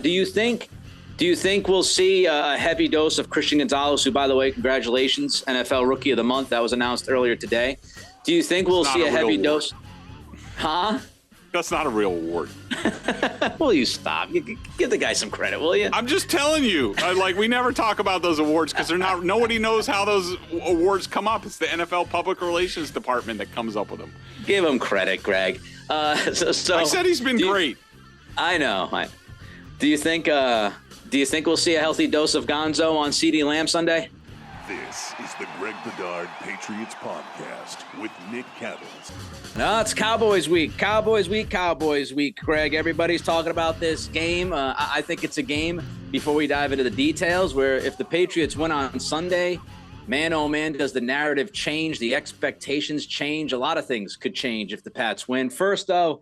Do you think we'll see a heavy dose of Christian Gonzalez, who, by the way, congratulations, NFL Rookie of the Month. That was announced earlier today. Do you think we'll see a heavy dose? Huh? That's not a real award. Will you stop? Give the guy some credit, will you? I'm just telling you. We never talk about those awards because they're not. Nobody knows how those awards come up. It's the NFL Public Relations Department that comes up with them. Give him credit, Greg. So I said he's been great. I know. Do you think we'll see a healthy dose of Gonzo on CeeDee Lamb Sunday? This is the Greg Bedard Patriots Podcast with Nick Cattles. No, it's Cowboys week. Cowboys week, Greg. Everybody's talking about this game. I think it's a game, before we dive into the details, where if the Patriots win on Sunday, man, oh man, does the narrative change, the expectations change. A lot of things could change if the Pats win. First, though,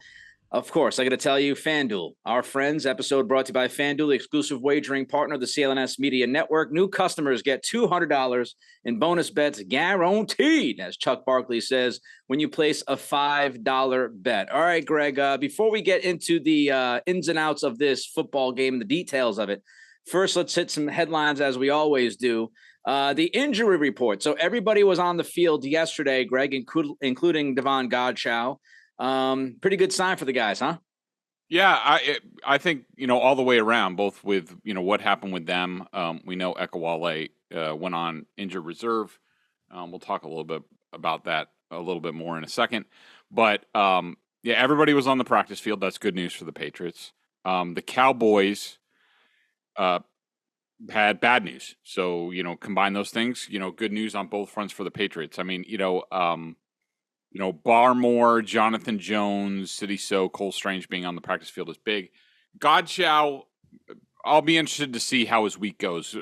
of course, I got to tell you, FanDuel, our friends, episode brought to you by FanDuel, the exclusive wagering partner of the CLNS Media Network. New customers get $200 in bonus bets guaranteed, as Chuck Barkley says, when you place a $5 bet. All right, Greg, before we get into the ins and outs of this football game and the details of it, first, let's hit some headlines as we always do. The injury report. So everybody was on the field yesterday, Greg, including Devon Godchow. Pretty good sign for the guys, huh? Yeah, I think, all the way around, both with, what happened with them. We know Ekawale went on injured reserve. We'll talk a little bit about that a little bit more in a second. But, everybody was on the practice field. That's good news for the Patriots. The Cowboys had bad news. So, combine those things, good news on both fronts for the Patriots. I mean, Barmore, Jonathan Jones, City So, Cole Strange being on the practice field is big. Godchow, I'll be interested to see how his week goes.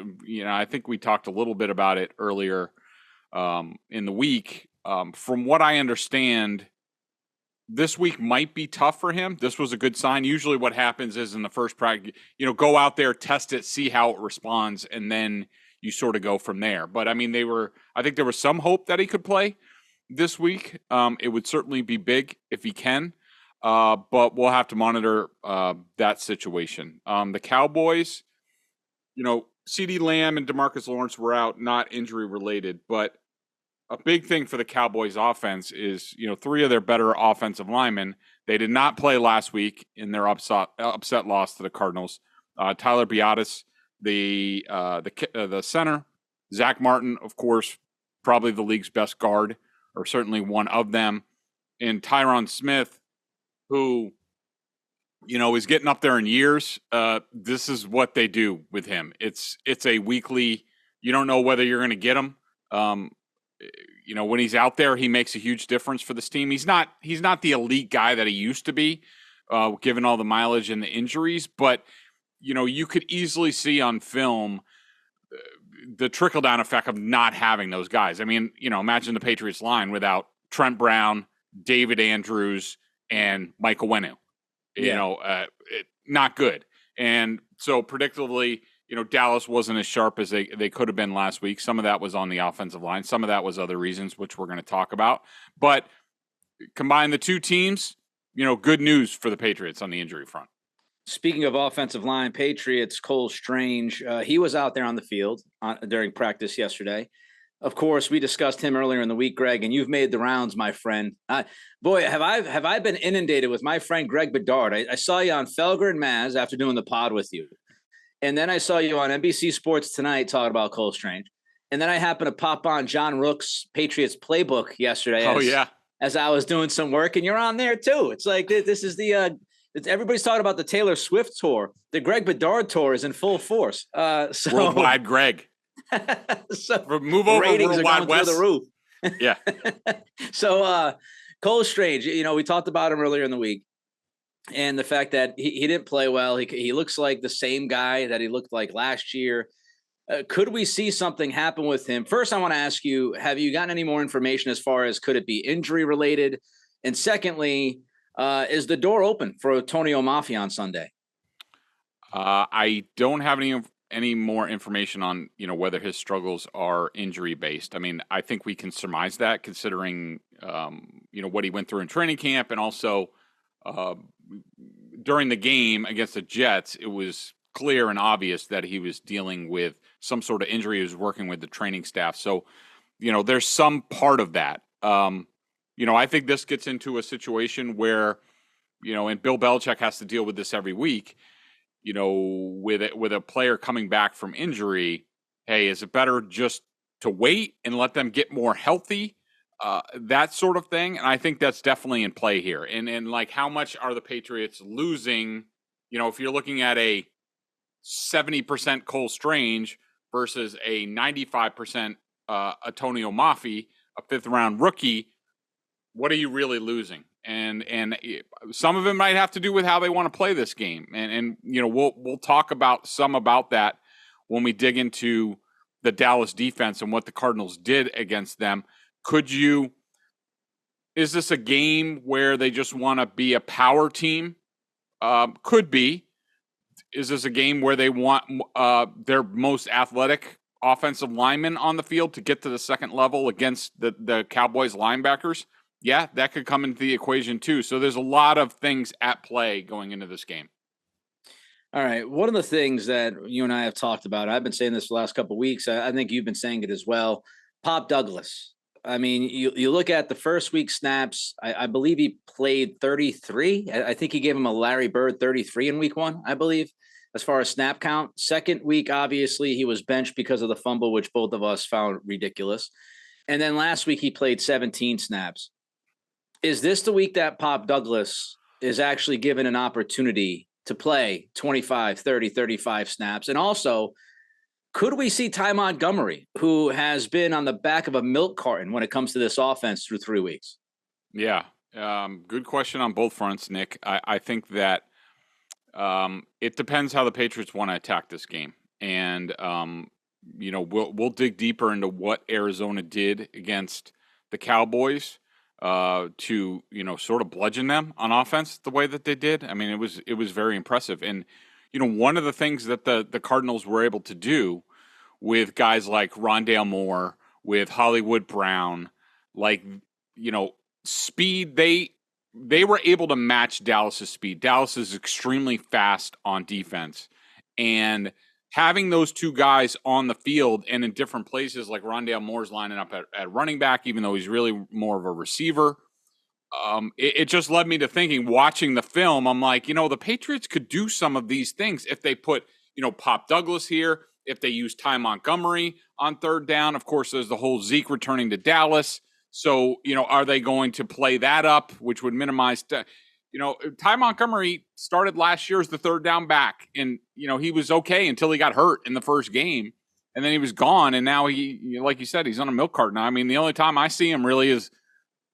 I think we talked a little bit about it earlier in the week. From what I understand, this week might be tough for him. This was a good sign. Usually what happens is in the first practice, go out there, test it, see how it responds, and then you sort of go from there. But, I mean, I think there was some hope that he could play this week. It would certainly be big if he can, but we'll have to monitor that situation. The Cowboys, CeeDee Lamb and DeMarcus Lawrence were out, not injury related, but a big thing for the Cowboys offense is, three of their better offensive linemen, they did not play last week in their upset loss to the Cardinals. Tyler Biadasz, the center, Zach Martin, of course, probably the league's best guard, or certainly one of them, and Tyron Smith, who, is getting up there in years. This is what they do with him. It's a weekly, you don't know whether you're going to get him. When he's out there, he makes a huge difference for this team. He's not the elite guy that he used to be, given all the mileage and the injuries, but, you could easily see on film the trickle-down effect of not having those guys. I mean, imagine the Patriots line without Trent Brown, David Andrews, and Michael Wenu. Not good. And so predictably, Dallas wasn't as sharp as they could have been last week. Some of that was on the offensive line. Some of that was other reasons, which we're going to talk about. But combine the two teams, good news for the Patriots on the injury front. Speaking of offensive line, Patriots, Cole Strange, he was out there on the field during practice yesterday. Of course, we discussed him earlier in the week, Greg, and you've made the rounds, my friend. Boy, have I been inundated with my friend Greg Bedard. I saw you on Felger and Maz after doing the pod with you. And then I saw you on NBC Sports Tonight talking about Cole Strange. And then I happened to pop on John Rook's Patriots playbook yesterday. As I was doing some work, and you're on there too. It's like this is the everybody's talking about the Taylor Swift tour. The Greg Bedard tour is in full force. Worldwide Greg. So move over ratings Worldwide are going West. through the roof. Yeah. So Cole Strange, we talked about him earlier in the week, and the fact that he didn't play well. He looks like the same guy that he looked like last year. Could we see something happen with him? First, I want to ask you, have you gotten any more information as far as could it be injury related? And secondly, is the door open for Antonio Mafi on Sunday? I don't have any more information on, whether his struggles are injury based. I mean, I think we can surmise that considering, what he went through in training camp, and also during the game against the Jets, it was clear and obvious that he was dealing with some sort of injury. He was working with the training staff. So, there's some part of that. I think this gets into a situation where, and Bill Belichick has to deal with this every week, with a player coming back from injury. Hey, is it better just to wait and let them get more healthy? That sort of thing. And I think that's definitely in play here. And like, how much are the Patriots losing? If you're looking at a 70% Cole Strange versus a 95% Antonio Mafi, a 5th-round rookie, what are you really losing? And some of it might have to do with how they want to play this game. And we'll talk about that when we dig into the Dallas defense and what the Cardinals did against them. Is this a game where they just want to be a power team? Could be. Is this a game where they want their most athletic offensive linemen on the field to get to the second level against the Cowboys linebackers? Yeah, that could come into the equation too. So there's a lot of things at play going into this game. All right. One of the things that you and I have talked about, I've been saying this for the last couple of weeks. I think you've been saying it as well. Pop Douglas. I mean, you look at the first week snaps. I believe he played 33. I think he gave him a Larry Bird 33 in week 1, I believe, as far as snap count. Second week, obviously, he was benched because of the fumble, which both of us found ridiculous. And then last week, he played 17 snaps. Is this the week that Pop Douglas is actually given an opportunity to play 25, 30, 35 snaps? And also, could we see Ty Montgomery, who has been on the back of a milk carton when it comes to this offense through 3 weeks? Yeah. Good question on both fronts, Nick. I think that it depends how the Patriots want to attack this game. And, we'll dig deeper into what Arizona did against the Cowboys to sort of bludgeon them on offense the way that they did. I mean, it was very impressive. And one of the things that the Cardinals were able to do with guys like Rondale Moore, with Hollywood Brown, speed, they were able to match Dallas's speed. Dallas is extremely fast on defense, and having those two guys on the field and in different places, like Rondale Moore's lining up at running back, even though he's really more of a receiver, it just led me to thinking, watching the film, I'm like, the Patriots could do some of these things if they put, Pop Douglas here, if they use Ty Montgomery on third down. Of course, there's the whole Zeke returning to Dallas. So, are they going to play that up, which would minimize Ty Montgomery started last year as the third down back, and, he was okay until he got hurt in the first game, and then he was gone, and now he, like you said, he's on a milk carton. I mean, the only time I see him really is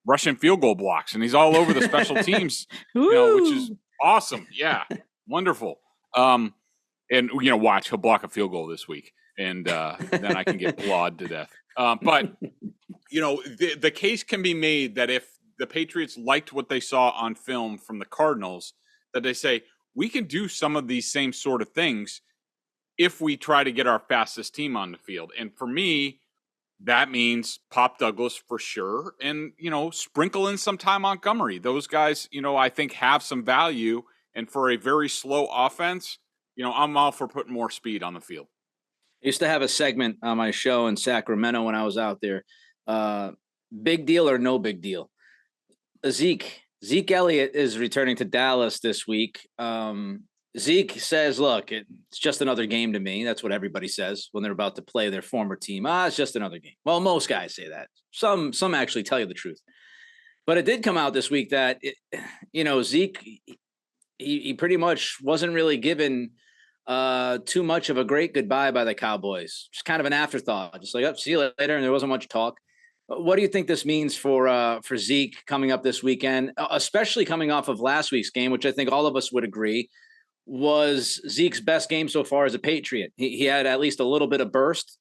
rushing field goal blocks, and he's all over the special teams, which is awesome. Yeah, wonderful. And, watch, he'll block a field goal this week, and then I can get blawed to death. But, the case can be made that if the Patriots liked what they saw on film from the Cardinals, that they say, we can do some of these same sort of things if we try to get our fastest team on the field. And for me, that means Pop Douglas for sure. And, sprinkle in some Ty Montgomery. Those guys, I think have some value. And for a very slow offense, I'm all for putting more speed on the field. I used to have a segment on my show in Sacramento when I was out there. Big deal or no big deal? Zeke Elliott is returning to Dallas this week. Zeke says, look, it's just another game to me. That's what everybody says when they're about to play their former team. It's just another game. Well, most guys say that. Some actually tell you the truth. But it did come out this week that, Zeke, he pretty much wasn't really given too much of a great goodbye by the Cowboys. Just kind of an afterthought. Just like, see you later. And there wasn't much talk. What do you think this means for Zeke coming up this weekend, especially coming off of last week's game, which I think all of us would agree was Zeke's best game so far as a Patriot? He had at least a little bit of burst.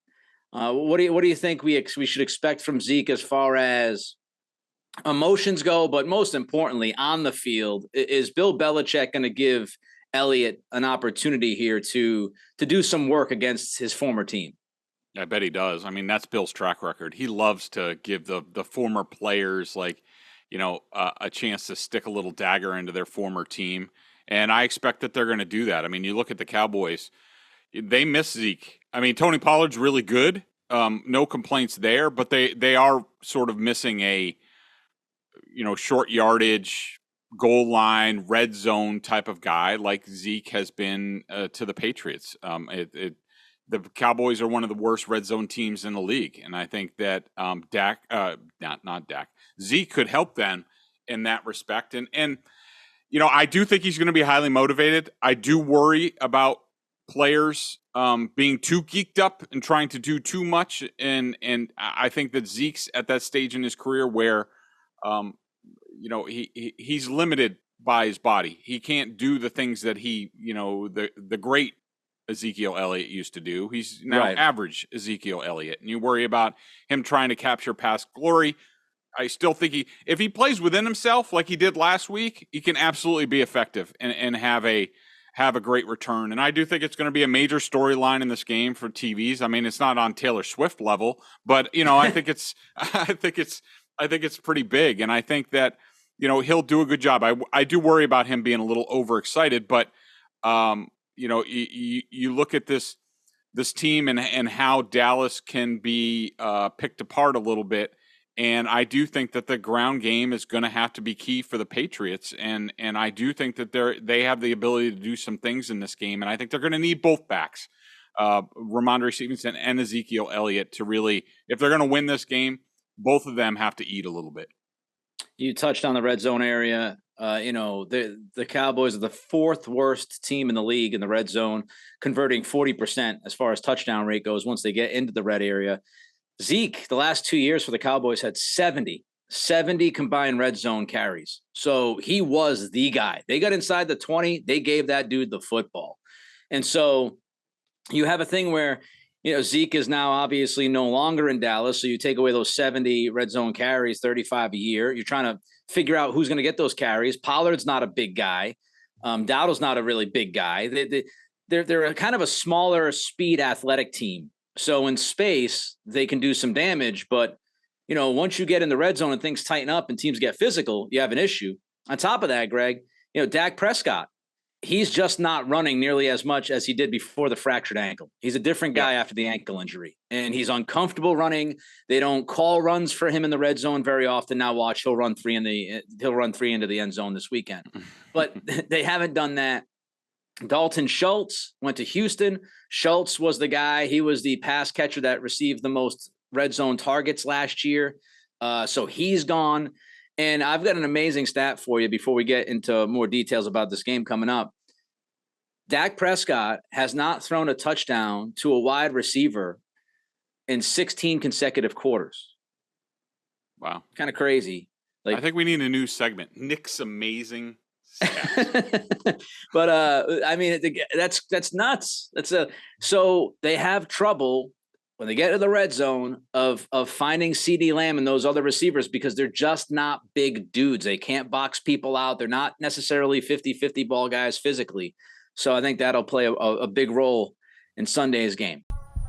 What do you think we should expect from Zeke as far as emotions go, but most importantly on the field? Is Bill Belichick going to give Elliott an opportunity here to do some work against his former team? I bet he does. I mean, that's Bill's track record. He loves to give the former players a chance to stick a little dagger into their former team. And I expect that they're going to do that. I mean, you look at the Cowboys, they miss Zeke. I mean, Tony Pollard's really good. No complaints there, but they are sort of missing a, short yardage, goal line, red zone type of guy like Zeke has been to the Patriots. The Cowboys are one of the worst red zone teams in the league, and I think that Zeke could help them in that respect. And I do think he's going to be highly motivated. I do worry about players being too geeked up and trying to do too much, and I think that Zeke's at that stage in his career where he's limited by his body. He can't do the things that the great Ezekiel Elliott used to do. He's now average Ezekiel Elliott, and you worry about him trying to capture past glory. I still think if he plays within himself like he did last week, he can absolutely be effective and have a great return. And I do think it's going to be a major storyline in this game for TVs. I mean, it's not on Taylor Swift level, but I think it's pretty big. And I think that he'll do a good job. I do worry about him being a little overexcited, but you look at this team and how Dallas can be picked apart a little bit. And I do think that the ground game is going to have to be key for the Patriots. And I do think that they have the ability to do some things in this game. And I think they're going to need both backs, Ramondre Stevenson and Ezekiel Elliott, to really, if they're going to win this game, both of them have to eat a little bit. You touched on the red zone area. The Cowboys are the fourth worst team in the league in the red zone, converting 40% as far as touchdown rate goes once they get into the red area. Zeke, the last 2 years for the Cowboys, had 70 combined red zone carries. So he was the guy. They got inside the 20. They gave that dude the football. And so you have a thing where, Zeke is now obviously no longer in Dallas. So you take away those 70 red zone carries, 35 a year. You're trying to figure out who's going to get those carries. Pollard's not a big guy. Dowdle's not a really big guy. They're a kind of a smaller speed athletic team. So in space, they can do some damage. But, once you get in the red zone and things tighten up and teams get physical, you have an issue. On top of that, Greg, Dak Prescott, he's just not running nearly as much as he did before the fractured ankle. He's a different guy after the ankle injury, and he's uncomfortable running. They don't call runs for him in the red zone very often. Now watch, he'll run three into the end zone this weekend, but they haven't done that. Dalton Schultz went to Houston. Schultz was the guy. He was the pass catcher that received the most red zone targets last year. So he's gone. And I've got an amazing stat for you before we get into more details about this game coming up. Dak Prescott has not thrown a touchdown to a wide receiver in 16 consecutive quarters. Wow. Kind of crazy. I think we need a new segment. Nick's amazing. But I mean, that's nuts. So they have trouble when they get to the red zone of finding CeeDee Lamb and those other receivers because they're just not big dudes. They can't box people out. They're not necessarily 50-50 ball guys physically. So I think that'll play a big role in Sunday's game.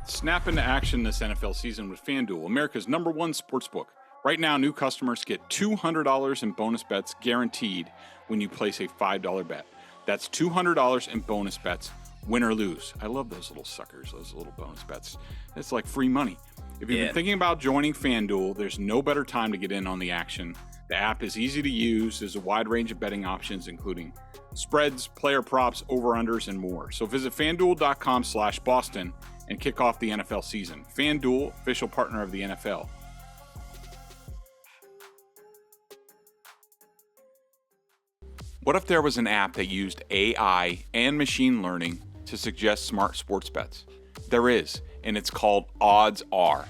Snap into action this NFL season with FanDuel, America's #1 sportsbook. Right now, new customers get $200 in bonus bets guaranteed when you place a $5 bet. That's $200 in bonus bets, win or lose. I love those little suckers, those little bonus bets. It's like free money. If you've been thinking about joining FanDuel, there's no better time to get in on the action. The app is easy to use. There's a wide range of betting options, including spreads, player props, over-unders, and more. So visit FanDuel.com/Boston and kick off the NFL season. FanDuel, official partner of the NFL. What if there was an app that used AI and machine learning to suggest smart sports bets? There is, and it's called Odds Are.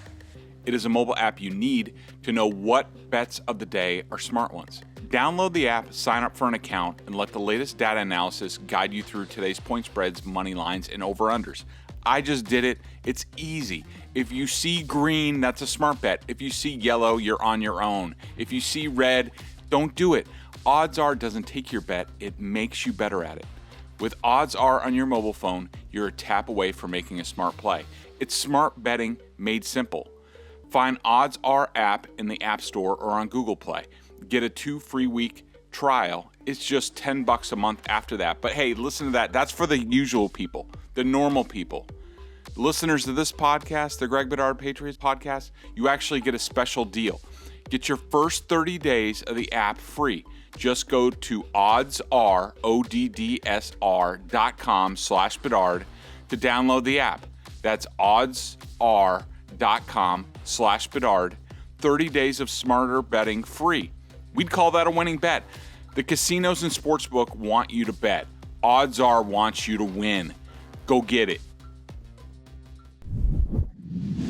It is a mobile app you need to know what bets of the day are smart ones. Download the app, sign up for an account, and let the latest data analysis guide you through today's point spreads, money lines, and over-unders. I just did it. It's easy. If you see green, that's a smart bet. If you see yellow, you're on your own. If you see red, don't do it. Odds Are doesn't take your bet, it makes you better at it. With Odds Are on your mobile phone, you're a tap away from making a smart play. It's smart betting made simple. Find Odds Are app in the App Store or on Google Play. Get a 2 free week trial it's just $10 a month after that. But hey, listen to that. That's for the usual people, the normal people. Listeners to this podcast, the Greg Bedard Patriots Podcast, you actually get a special deal. Get your first 30 days of the app free. Just go to oddsr.com/Bedard to download the app. That's oddsr.com/Bedard. 30 days of smarter betting free. We'd call that a winning bet. The casinos and sportsbook want you to bet. OddsR wants you to win. Go get it.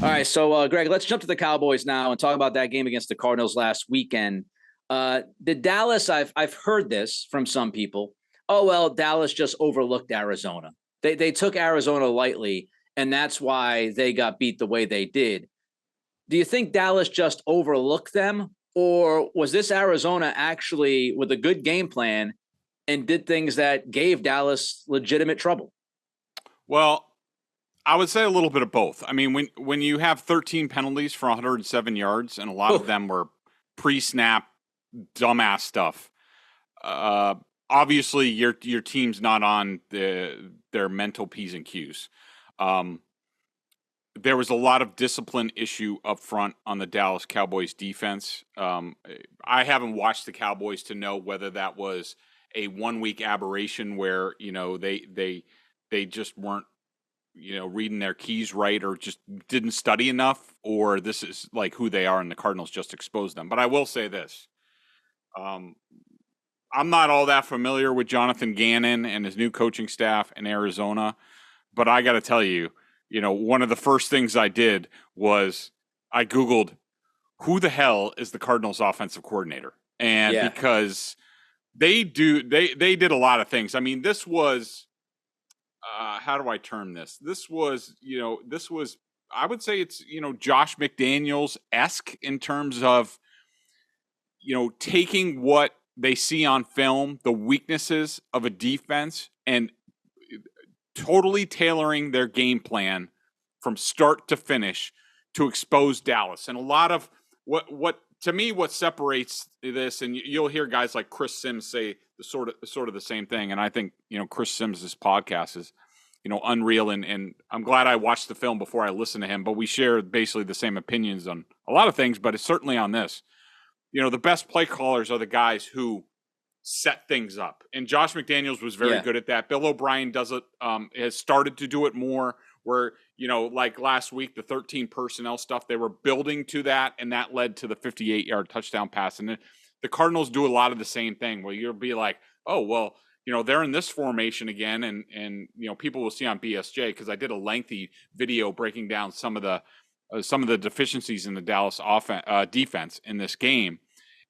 All right, so Greg, let's jump to the Cowboys now and talk about that game against the Cardinals last weekend. Did Dallas, I've heard this from some people, oh, well, Dallas just overlooked Arizona. They took Arizona lightly, and that's why they got beat the way they did. Do you think Dallas just overlooked them, or was this Arizona actually with a good game plan and did things that gave Dallas legitimate trouble? Well, I would say a little bit of both. I mean, when you have 13 penalties for 107 yards, and a lot of them were pre-snap, dumbass stuff. Obviously, your team's not on their mental P's and Q's. There was a lot of discipline issue up front on the Dallas Cowboys defense. I haven't watched the Cowboys to know whether that was a 1-week aberration where they just weren't reading their keys right, or just didn't study enough, or this is like who they are and the Cardinals just exposed them. But I will say this. I'm not all that familiar with Jonathan Gannon and his new coaching staff in Arizona, but I got to tell you, one of the first things I did was I Googled who the hell is the Cardinals offensive coordinator. And because they did a lot of things. I mean, this was, how do I term this? This was, I would say it's, Josh McDaniels-esque in terms of, taking what they see on film, the weaknesses of a defense, and totally tailoring their game plan from start to finish to expose Dallas. And a lot of what to me, what separates this, and you'll hear guys like Chris Sims say the sort of the same thing. And I think, Chris Sims' podcast is, unreal. And I'm glad I watched the film before I listened to him, but we share basically the same opinions on a lot of things, but it's certainly on this. The best play callers are the guys who set things up. And Josh McDaniels was very good at that. Bill O'Brien does it, has started to do it more where, like last week, the 13 personnel stuff, they were building to that, and that led to the 58-yard touchdown pass. And the Cardinals do a lot of the same thing where you'll be like, oh, well, they're in this formation again. And people will see on BSJ, because I did a lengthy video breaking down some of the deficiencies in the Dallas defense in this game.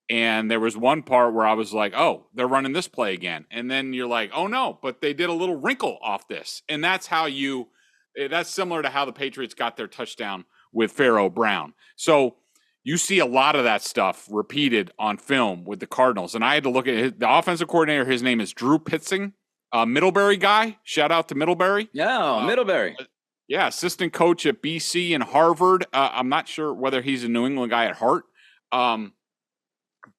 And there was one part where I was like, oh, they're running this play again. And then you're like, oh, no, but they did a little wrinkle off this. And that's similar to how the Patriots got their touchdown with Pharaoh Brown. So you see a lot of that stuff repeated on film with the Cardinals. And I had to look at the offensive coordinator. His name is Drew Pitzing, a Middlebury guy. Shout out to Middlebury. Yeah, Middlebury. Yeah, assistant coach at BC and Harvard. I'm not sure whether he's a New England guy at heart.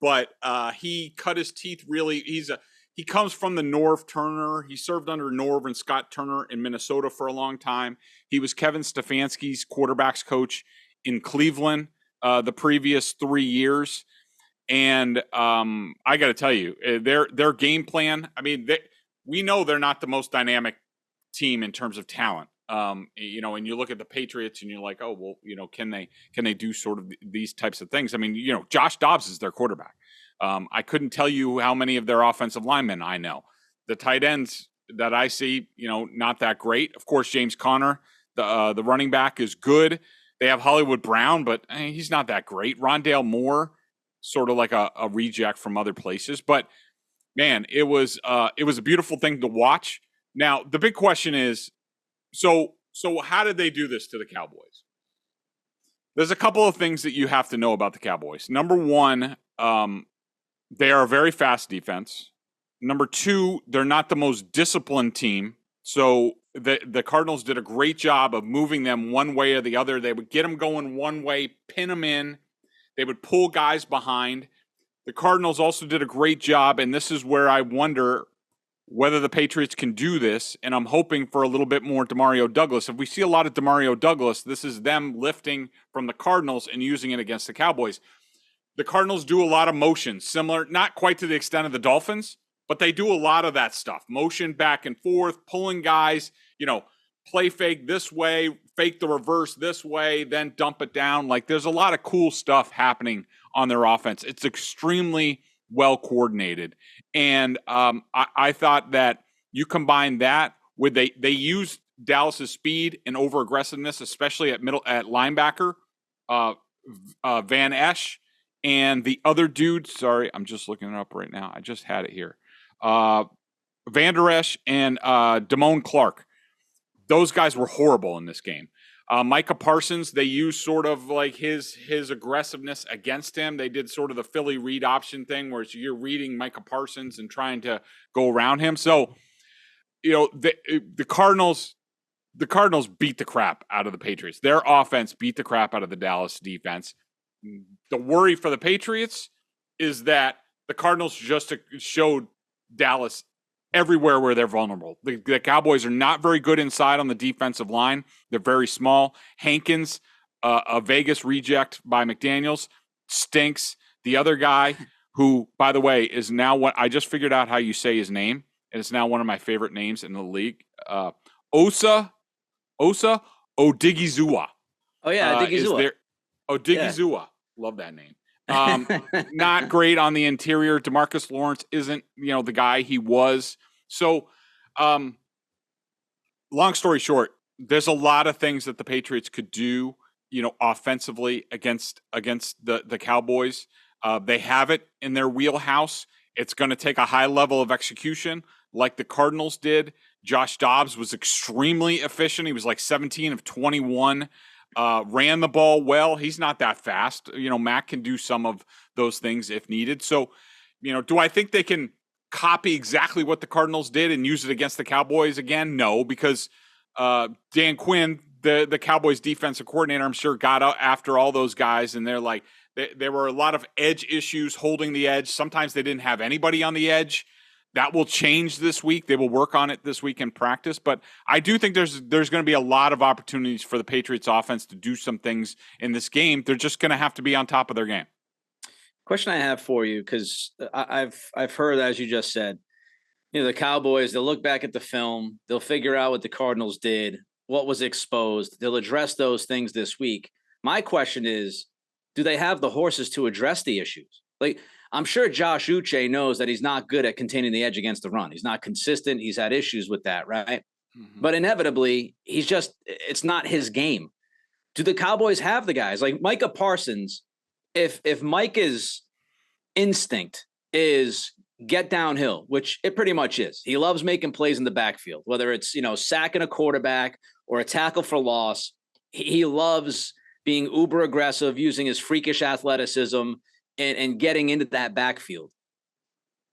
But he cut his teeth really. He comes from the Norv Turner. He served under Norv and Scott Turner in Minnesota for a long time. He was Kevin Stefanski's quarterbacks coach in Cleveland the previous 3 years. And I got to tell you, their game plan. I mean, we know they're not the most dynamic team in terms of talent. And you look at the Patriots and you're like, oh, well, can they do sort of these types of things? I mean, Josh Dobbs is their quarterback. I couldn't tell you how many of their offensive linemen I know. The tight ends that I see, not that great. Of course, James Conner, the running back, is good. They have Hollywood Brown, but he's not that great. Rondale Moore, sort of like a reject from other places. But man, it was a beautiful thing to watch. Now, the big question is, So how did they do this to the Cowboys? There's a couple of things that you have to know about the Cowboys. Number one, they are a very fast defense. Number two, they're not the most disciplined team. So the Cardinals did a great job of moving them one way or the other. They would get them going one way, pin them in. They would pull guys behind. the Cardinals also did a great job, and this is where I wonder whether the Patriots can do this, and I'm hoping for a little bit more Demario Douglas. If we see a lot of Demario Douglas, this is them lifting from the Cardinals and using it against the Cowboys. The Cardinals do a lot of motion, similar, not quite to the extent of the Dolphins, but they do a lot of that stuff. Motion back and forth, pulling guys, play fake this way, fake the reverse this way, then dump it down. Like, there's a lot of cool stuff happening on their offense. It's extremely well coordinated. And I thought that you combine that with they use Dallas's speed and over aggressiveness, especially at linebacker, Van Esch, and the other dude. Sorry, I'm just looking it up right now. I just had it here. Van Der Esch and Damone Clark. Those guys were horrible in this game. Micah Parsons, they used sort of like his aggressiveness against him. They did sort of the Philly read option thing where you're reading Micah Parsons and trying to go around him. So, the Cardinals beat the crap out of the Patriots. Their offense beat the crap out of the Dallas defense. The worry for the Patriots is that the Cardinals just showed Dallas everywhere where they're vulnerable. The Cowboys are not very good inside on the defensive line. They're very small. Hankins, a Vegas reject by McDaniels, stinks. The other guy, who, by the way, is now what I just figured out how you say his name, and it's now one of my favorite names in the league. Osa Odigizua. Oh yeah, Odigizua. Odigizua. Yeah. Love that name. Not great on the interior. DeMarcus Lawrence isn't, the guy he was. So, long story short, there's a lot of things that the Patriots could do, offensively against the Cowboys. They have it in their wheelhouse. It's going to take a high level of execution like the Cardinals did. Josh Dobbs was extremely efficient. He was like 17 of 21. Ran the ball well. He's not that fast. Mac can do some of those things if needed. So, do I think they can copy exactly what the Cardinals did and use it against the Cowboys again? No, because Dan Quinn, the Cowboys defensive coordinator, I'm sure got out after all those guys, and they're like, there were a lot of edge issues holding the edge. Sometimes they didn't have anybody on the edge. That will change this week. They will work on it this week in practice. But I do think there's going to be a lot of opportunities for the Patriots offense to do some things in this game. They're just going to have to be on top of their game. Question I have for you, because I've heard, as you just said, the Cowboys, they'll look back at the film, they'll figure out what the Cardinals did, what was exposed. They'll address those things this week. My question is, do they have the horses to address the issues? Like, I'm sure Josh Uche knows that he's not good at containing the edge against the run. He's not consistent. He's had issues with that, right? Mm-hmm. But inevitably, it's not his game. Do the Cowboys have the guys? Like Micah Parsons, if Micah's instinct is get downhill, which it pretty much is. He loves making plays in the backfield, whether it's, sacking a quarterback or a tackle for loss. He loves being uber aggressive, using his freakish athleticism and getting into that backfield.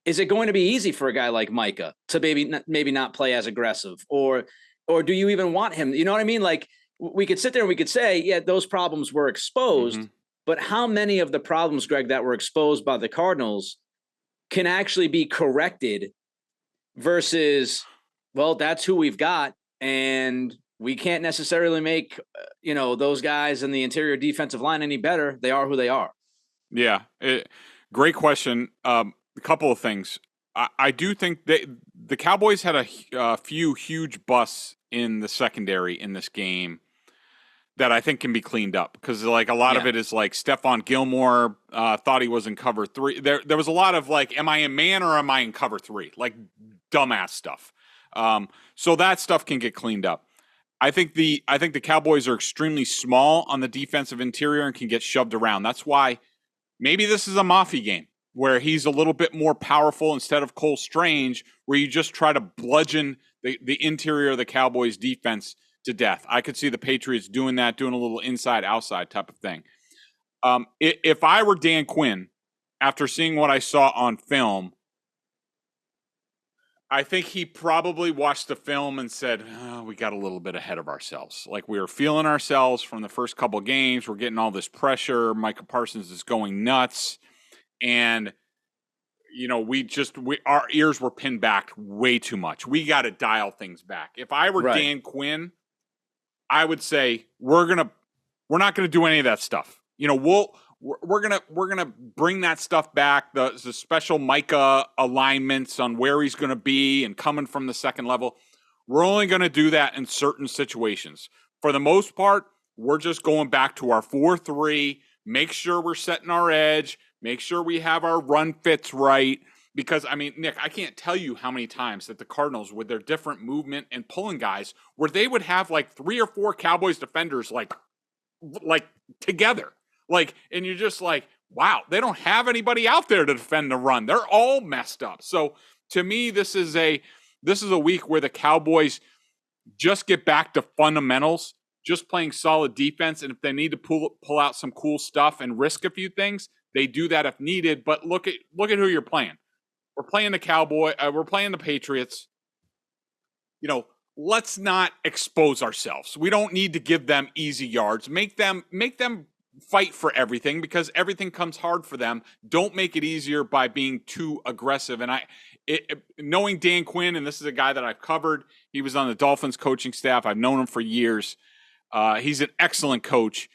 Is it going to be easy for a guy like Micah to maybe not play as aggressive, or do you even want him? You know what I mean? Like, we could sit there and we could say, yeah, those problems were exposed, but how many of the problems, Greg, that were exposed by the Cardinals can actually be corrected versus, well, that's who we've got, and we can't necessarily make, those guys in the interior defensive line any better. They are who they are. Yeah, great question. A couple of things. I do think the Cowboys had a few huge busts in the secondary in this game that I think can be cleaned up, because like a lot of it is like Stephon Gilmore thought he was in cover 3. There was a lot of like, am I in man or am I in cover 3? Like dumbass stuff. So that stuff can get cleaned up. I think the Cowboys are extremely small on the defensive interior and can get shoved around. That's why maybe this is a Mafi game where he's a little bit more powerful instead of Cole Strange, where you just try to bludgeon the interior of the Cowboys defense to death. I could see the Patriots doing that, doing a little inside-outside type of thing. If I were Dan Quinn, after seeing what I saw on film, I think he probably watched the film and said, we got a little bit ahead of ourselves. Like, we were feeling ourselves from the first couple games. We're getting all this pressure. Micah Parsons is going nuts. And our ears were pinned back way too much. We got to dial things back. If I were Dan Quinn, I would say we're not gonna do any of that stuff. We're gonna bring that stuff back. The special Micah alignments on where he's gonna be and coming from the second level. We're only gonna do that in certain situations. For the most part, we're just going back to our 4-3. Make sure we're setting our edge. Make sure we have our run fits right. Because, Nick, I can't tell you how many times that the Cardinals, with their different movement and pulling guys, where they would have like 3 or 4 Cowboys defenders like together. And you're just like, wow, they don't have anybody out there to defend the run. They're all messed up. So to me, this is a week where the Cowboys just get back to fundamentals, just playing solid defense. And if they need to pull out some cool stuff and risk a few things, they do that if needed. But look at who you're playing. We're playing the we're playing the Patriots. Let's not expose ourselves. We don't need to give them easy yards. Make them fight for everything, because everything comes hard for them. Don't make it easier by being too aggressive. And knowing Dan Quinn, and this is a guy that I've covered, he was on the Dolphins coaching staff. I've known him for years. He's an excellent coach.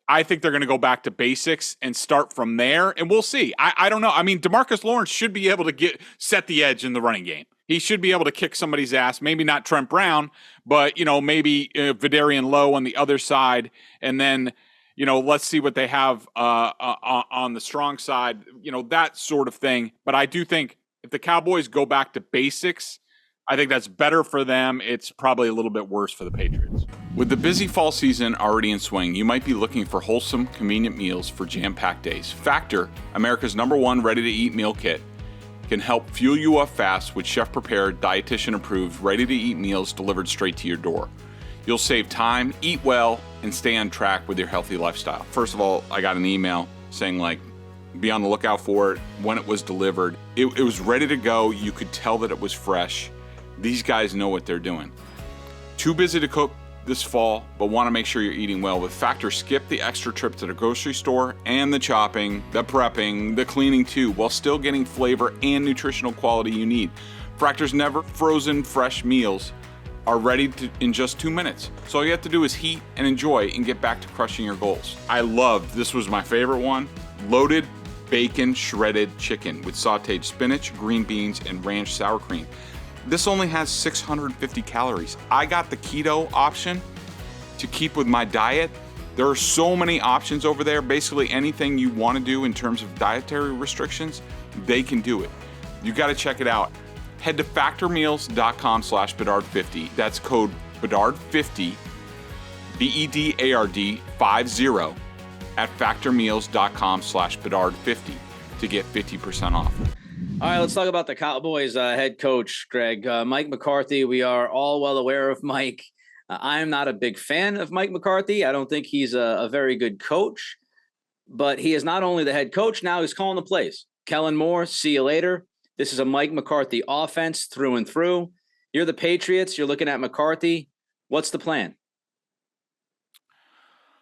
I think they're going to go back to basics and start from there, and we'll see. I don't know. DeMarcus Lawrence should be able to set the edge in the running game. He should be able to kick somebody's ass. Maybe not Trent Brown, but maybe Vidarian Lowe on the other side, and then let's see what they have on the strong side. That sort of thing. But I do think if the Cowboys go back to basics, I think that's better for them. It's probably a little bit worse for the Patriots. With the busy fall season already in swing, you might be looking for wholesome, convenient meals for jam-packed days. Factor, America's #1 ready-to-eat meal kit, can help fuel you up fast with chef-prepared, dietitian-approved, ready-to-eat meals delivered straight to your door. You'll save time, eat well, and stay on track with your healthy lifestyle. First of all, I got an email saying, be on the lookout for it. When it was delivered, it was ready to go. You could tell that it was fresh. These guys know what they're doing. Too busy to cook this fall, but want to make sure you're eating well. With Factor, skip the extra trip to the grocery store and the chopping, the prepping, the cleaning too, while still getting flavor and nutritional quality you need. Factor's never frozen fresh meals are ready in just 2 minutes. So all you have to do is heat and enjoy and get back to crushing your goals. This was my favorite one, loaded bacon shredded chicken with sauteed spinach, green beans, and ranch sour cream. This only has 650 calories. I got the keto option to keep with my diet. There are so many options over there. Basically anything you want to do in terms of dietary restrictions, they can do it. You got to check it out. Head to factormeals.com/Bedard50. That's code Bedard50, BEDARD 50 at factormeals.com/Bedard50 to get 50% off. All right, let's talk about the Cowboys head coach, Greg. Mike McCarthy, we are all well aware of Mike. I am not a big fan of Mike McCarthy. I don't think he's a very good coach, but he is not only the head coach, now he's calling the plays. Kellen Moore, see you later. This is a Mike McCarthy offense through and through. You're the Patriots. You're looking at McCarthy. What's the plan?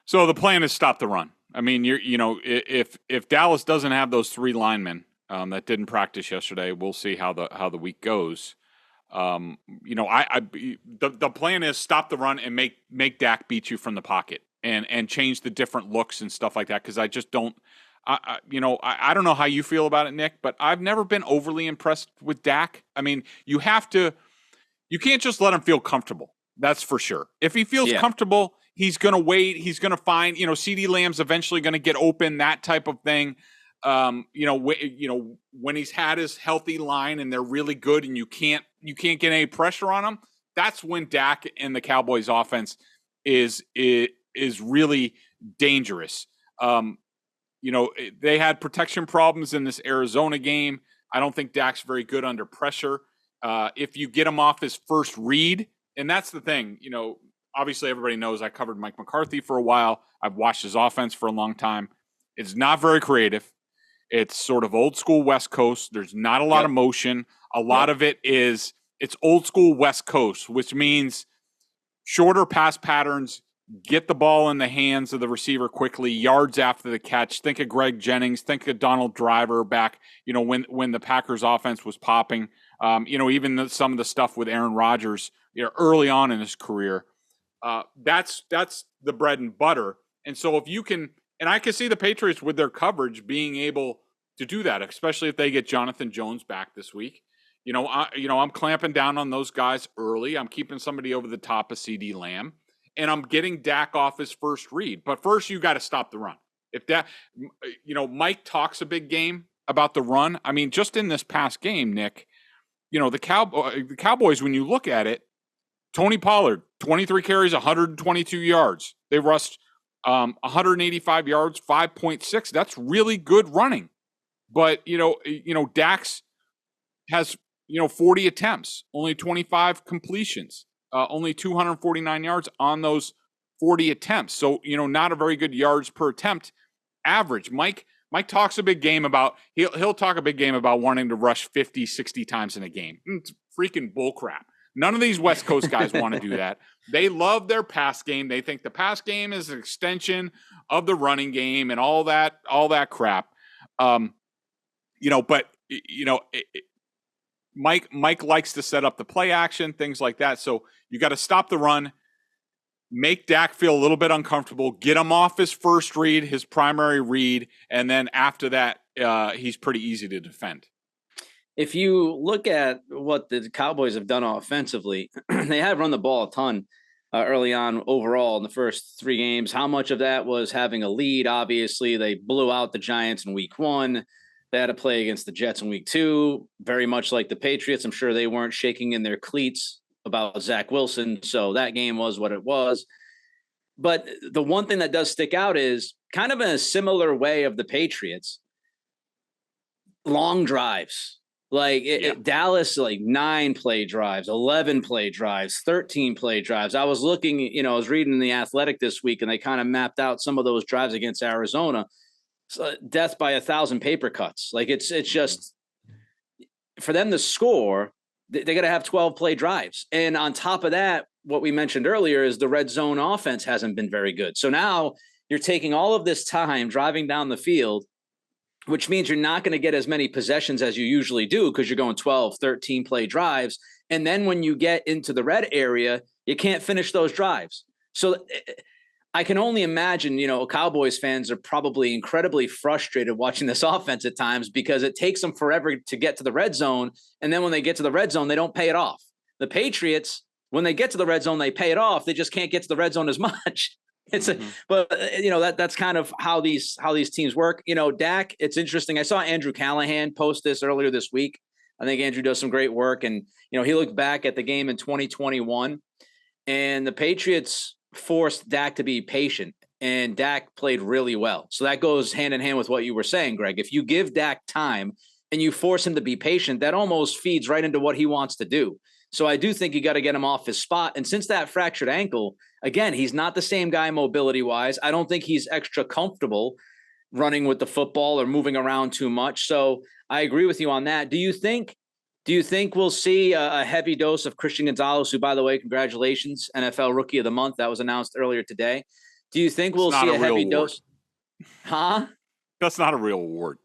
So the plan is stop the run. If Dallas doesn't have those 3 linemen that didn't practice yesterday, we'll see how the week goes. The plan is stop the run and make Dak beat you from the pocket and change the different looks and stuff like that. Because I just don't. I don't know how you feel about it, Nick, but I've never been overly impressed with Dak. You can't just let him feel comfortable. That's for sure. If he feels comfortable, he's going to wait. He's going to find, CeeDee Lamb's eventually going to get open, that type of thing. When he's had his healthy line and they're really good and you can't get any pressure on them, that's when Dak and the Cowboys offense is really dangerous. They had protection problems in this Arizona game. I don't think Dak's very good under pressure. If you get him off his first read, and that's the thing, obviously everybody knows I covered Mike McCarthy for a while. I've watched his offense for a long time. It's not very creative. It's sort of old school West Coast. There's not a lot of motion. A lot of it's old school West Coast, which means shorter pass patterns, get the ball in the hands of the receiver quickly, yards after the catch. Think of Greg Jennings, think of Donald Driver back, when the Packers offense was popping. Even some of the stuff with Aaron Rodgers, early on in his career. That's the bread and butter. And so if you can, and I can see the Patriots with their coverage being able to do that, especially if they get Jonathan Jones back this week. I'm clamping down on those guys early. I'm keeping somebody over the top of CeeDee Lamb, and I'm getting Dak off his first read. But first, you got to stop the run. If that, Mike talks a big game about the run. I mean, just in this past game, Nick, the Cowboys, when you look at it, Tony Pollard, 23 carries, 122 yards. They rushed 185 yards, 5.6. That's really good running. But, Dax has, 40 attempts, only 25 completions, only 249 yards on those 40 attempts. So, not a very good yards per attempt average. Mike talks a big game about, he'll talk a big game about wanting to rush 50, 60 times in a game. It's freaking bullcrap. None of these West Coast guys want to do that. They love their pass game. They think the pass game is an extension of the running game and all that crap. Mike likes to set up the play action, things like that. So you got to stop the run, make Dak feel a little bit uncomfortable, get him off his first read, his primary read, and then after that, he's pretty easy to defend. If you look at what the Cowboys have done offensively, they have run the ball a ton early on overall in the first 3 games. How much of that was having a lead? Obviously, they blew out the Giants in week 1. They had to play against the Jets in week 2, very much like the Patriots. I'm sure they weren't shaking in their cleats about Zach Wilson. So that game was what it was. But the one thing that does stick out is kind of in a similar way of the Patriots, long drives. Dallas, 9 play drives, 11 play drives, 13 play drives. I was looking, I was reading The Athletic this week, and they kind of mapped out some of those drives against Arizona. So death by 1,000 paper cuts. It's just for them to score, they got to have 12 play drives. And on top of that, what we mentioned earlier is the red zone offense hasn't been very good. So now you're taking all of this time driving down the field, which means you're not going to get as many possessions as you usually do because you're going 12, 13 play drives. And then when you get into the red area, you can't finish those drives. So I can only imagine, Cowboys fans are probably incredibly frustrated watching this offense at times because it takes them forever to get to the red zone. And then when they get to the red zone, they don't pay it off. The Patriots, when they get to the red zone, they pay it off. They just can't get to the red zone as much. That's kind of how these teams work. Dak, it's interesting. I saw Andrew Callahan post this earlier this week. I think Andrew does some great work. And, he looked back at the game in 2021 and the Patriots forced Dak to be patient and Dak played really well. So that goes hand in hand with what you were saying, Greg. If you give Dak time and you force him to be patient, that almost feeds right into what he wants to do. So I do think you got to get him off his spot. And since that fractured ankle, again, he's not the same guy mobility-wise. I don't think he's extra comfortable running with the football or moving around too much. So I agree with you on that. Do you think we'll see a heavy dose of Christian Gonzalez, who, by the way, congratulations, NFL Rookie of the Month. That was announced earlier today. Do you think we'll see a heavy dose? Huh? That's not a real award.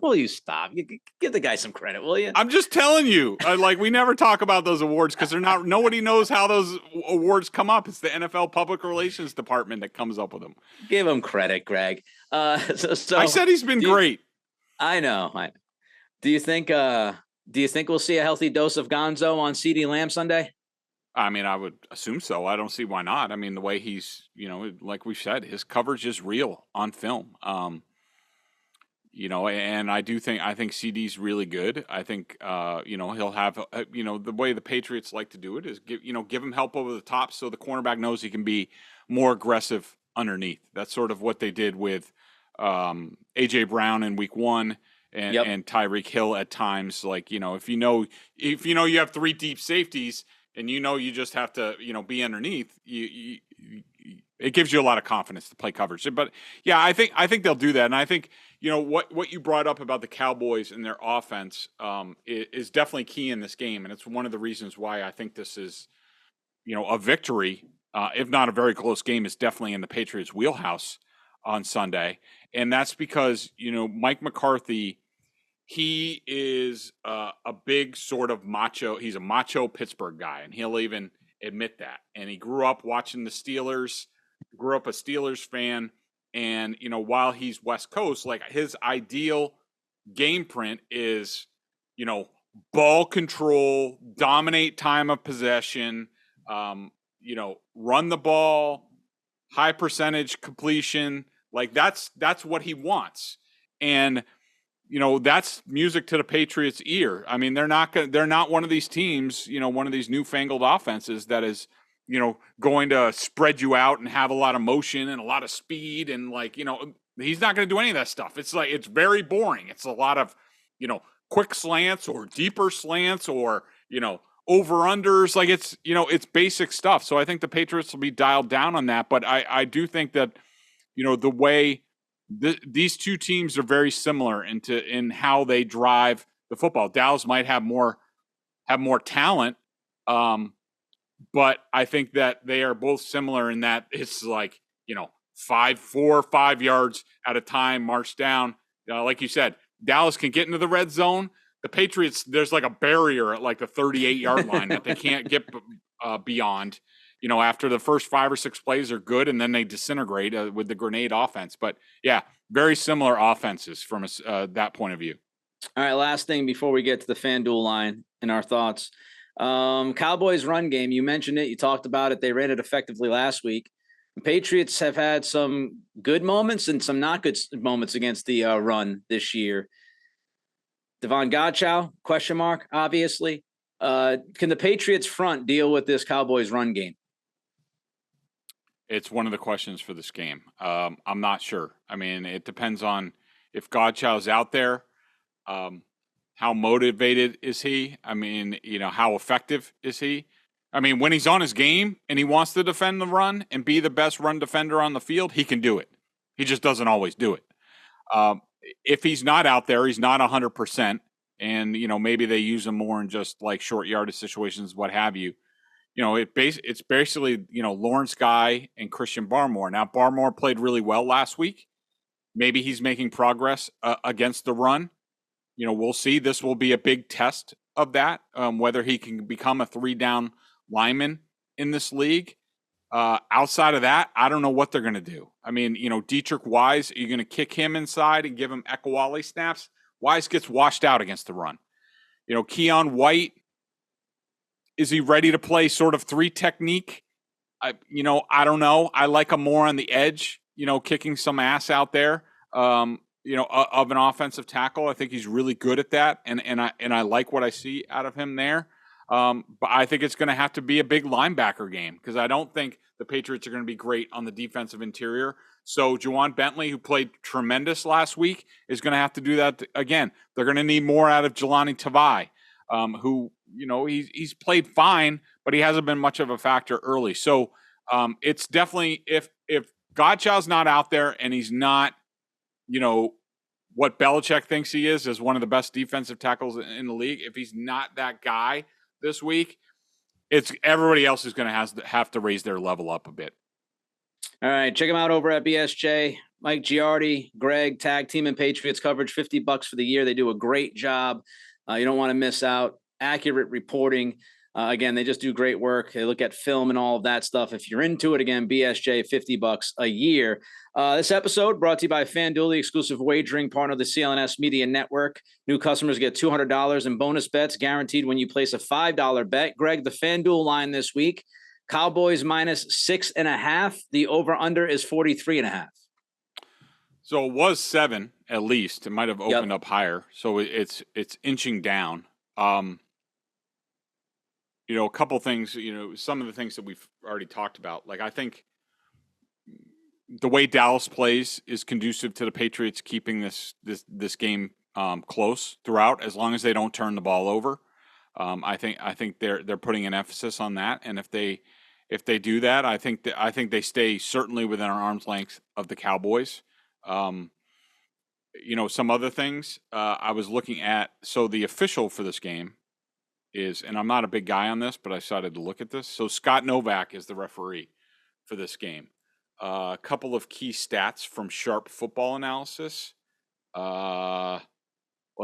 Will you stop? Give the guy some credit, will you? I'm just telling you. We never talk about those awards because they're not. Nobody knows how those awards come up. It's the NFL Public Relations Department that comes up with them. Give him credit, Greg. So I said he's been great. I know. Do you think we'll see a healthy dose of Gonzo on CeeDee Lamb Sunday? I mean, I would assume so. I don't see why not. I mean, the way he's, like we said, his coverage is real on film. And I think CeeDee's really good. I think, he'll have, the way the Patriots like to do it is give him help over the top so the cornerback knows he can be more aggressive underneath. That's sort of what they did with A.J. Brown in week 1 and Tyreek Hill at times. If you have 3 deep safeties and you just have to, be underneath, it gives you a lot of confidence to play coverage. But yeah, I think they'll do that. And I think, what you brought up about the Cowboys and their offense is definitely key in this game. And it's one of the reasons why I think this is, a victory if not a very close game, is definitely in the Patriots' wheelhouse on Sunday. And that's because, Mike McCarthy, he is a big sort of macho. He's a macho Pittsburgh guy, and he'll even admit that. And he grew up watching the Steelers, grew up a Steelers fan. And, while he's West Coast, like his ideal game print is, ball control, dominate time of possession, run the ball, high percentage completion. Like that's what he wants. And, that's music to the Patriots' ear. I mean, they're not one of these teams, one of these newfangled offenses that is, going to spread you out and have a lot of motion and a lot of speed. And he's not going to do any of that stuff. It's it's very boring. It's a lot of, quick slants or deeper slants or, over-unders. Like it's basic stuff. So I think the Patriots will be dialed down on that. But I do think that, the way these two teams are very similar in how they drive the football. Dallas might have more talent. But I think that they are both similar in that it's 4 or 5 yards at a time, march down. Like you said, Dallas can get into the red zone. The Patriots, there's like a barrier at like the 38-yard line that they can't get beyond. After the first 5 or 6 plays are good, and then they disintegrate with the grenade offense. But yeah, very similar offenses from that point of view. All right, last thing before we get to the FanDuel line and our thoughts. Cowboys run game, you mentioned it, you talked about it. They ran it effectively last week. The Patriots have had some good moments and some not good moments against the run this year. Devon Godchow, question mark, obviously. Can the Patriots front deal with this Cowboys run game? It's one of the questions for this game. I'm not sure. I mean, it depends on if Godchow's out there. How motivated is he? I mean, how effective is he? I mean, when he's on his game and he wants to defend the run and be the best run defender on the field, he can do it. He just doesn't always do it. If he's not out there, he's not 100%, and, maybe they use him more in just like short yardage situations, what have you. It's basically, Lawrence Guy and Christian Barmore. Now, Barmore played really well last week. Maybe he's making progress against the run. We'll see. This will be a big test of that, whether he can become a 3-down lineman in this league. Outside of that, I don't know what they're going to do. I mean, Dietrich Wise, are you going to kick him inside and give him Ekawali snaps? Wise gets washed out against the run. Keon White, is he ready to play sort of 3 technique? I don't know. I like him more on the edge, kicking some ass out there. Of an offensive tackle. I think he's really good at that, and I like what I see out of him there. But I think it's going to have to be a big linebacker game because I don't think the Patriots are going to be great on the defensive interior. So Juwan Bentley, who played tremendous last week, is going to have to do that again. They're going to need more out of Jelani Tavai, who he's played fine, but he hasn't been much of a factor early. So it's definitely if Godchow's not out there and he's not, what Belichick thinks he is as one of the best defensive tackles in the league. If he's not that guy this week, it's everybody else is going to have to raise their level up a bit. All right, check him out over at BSJ. Mike Giardi, Greg, tag team and Patriots coverage, $50 for the year. They do a great job. You don't want to miss out. Accurate reporting. Again, they just do great work. They look at film and all of that stuff. If you're into it, again, BSJ, $50 a year. This episode brought to you by FanDuel, the exclusive wagering partner of the CLNS Media Network. New customers get $200 in bonus bets guaranteed when you place a $5 bet. Greg, the FanDuel line this week, Cowboys -6.5. The over-under is 43.5. So it was 7 at least. It might have opened up higher. So it's inching down. A couple things, some of the things that we've already talked about. Like, I think the way Dallas plays is conducive to the Patriots keeping this game close throughout, as long as they don't turn the ball over. I think they're putting an emphasis on that, and if they do that, I think they stay certainly within our arm's length of the Cowboys. Some other things I was looking at. So the official for this game is, and I'm not a big guy on this, but I decided to look at this. So Scott Novak is the referee. for this game. A couple of key stats from Sharp Football Analysis. Let's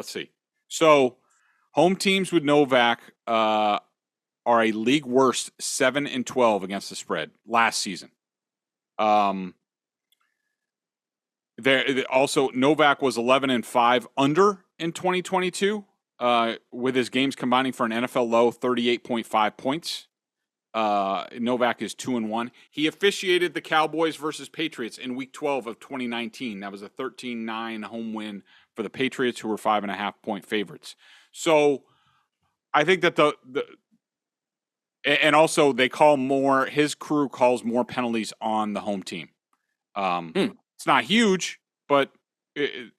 see. So, home teams with Novak are a league worst 7-12 against the spread last season. There also Novak was 11-5 under in 2022, with his games combining for an NFL low 38.5 points. Novak is 2-1. He officiated the Cowboys versus Patriots in Week 12 of 2019. That was a 13-9 home win for the Patriots, who were 5.5-point favorites. So I think that and also they call more. His crew calls more penalties on the home team. It's not huge, but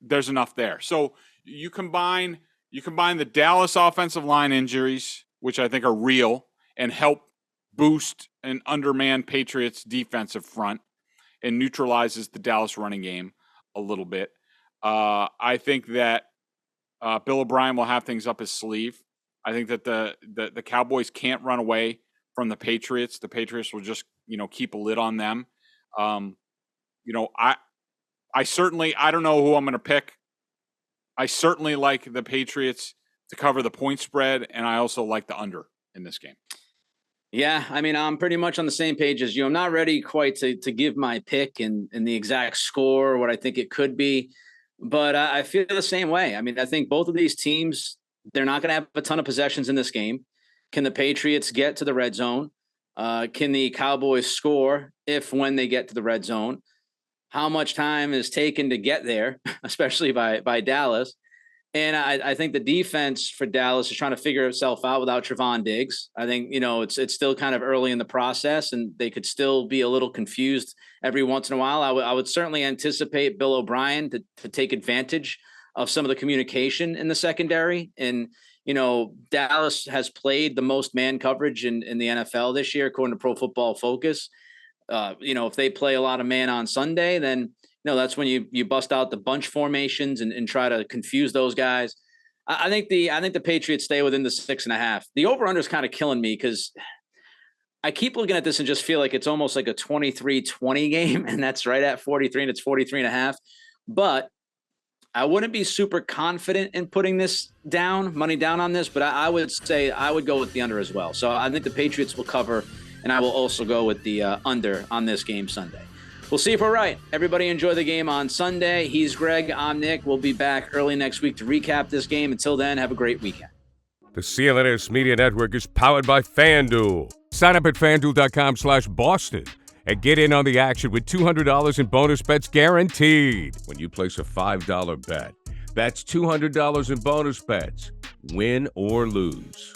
there's enough there. So you combine the Dallas offensive line injuries, which I think are real, and help boost an undermanned Patriots defensive front, and neutralizes the Dallas running game a little bit. I think that Bill O'Brien will have things up his sleeve. I think that the Cowboys can't run away from the Patriots. The Patriots will just, keep a lid on them. I don't know who I'm going to pick. I certainly like the Patriots to cover the point spread, and I also like the under in this game. Yeah, I mean, I'm pretty much on the same page as you. I'm not ready quite to give my pick and the exact score, what I think it could be, but I feel the same way. I mean, I think both of these teams, they're not going to have a ton of possessions in this game. Can the Patriots get to the red zone? Can the Cowboys score when they get to the red zone? How much time is taken to get there, especially by Dallas? And I think the defense for Dallas is trying to figure itself out without Trevon Diggs. I think, it's still kind of early in the process, and they could still be a little confused every once in a while. I would certainly anticipate Bill O'Brien to take advantage of some of the communication in the secondary. And, Dallas has played the most man coverage in the NFL this year, according to Pro Football Focus. If they play a lot of man on Sunday, then that's when you bust out the bunch formations and try to confuse those guys. I think the Patriots stay within the 6.5. The over-under is kind of killing me because I keep looking at this and just feel like it's almost like a 23-20 game, and that's right at 43, and it's 43.5. But I wouldn't be super confident in putting this money down on this, but I would say I would go with the under as well. So I think the Patriots will cover, and I will also go with the under on this game Sunday. We'll see if we're right. Everybody enjoy the game on Sunday. He's Greg. I'm Nick. We'll be back early next week to recap this game. Until then, have a great weekend. The CLNS Media Network is powered by FanDuel. Sign up at FanDuel.com/Boston and get in on the action with $200 in bonus bets guaranteed when you place a $5 bet. That's $200 in bonus bets, win or lose.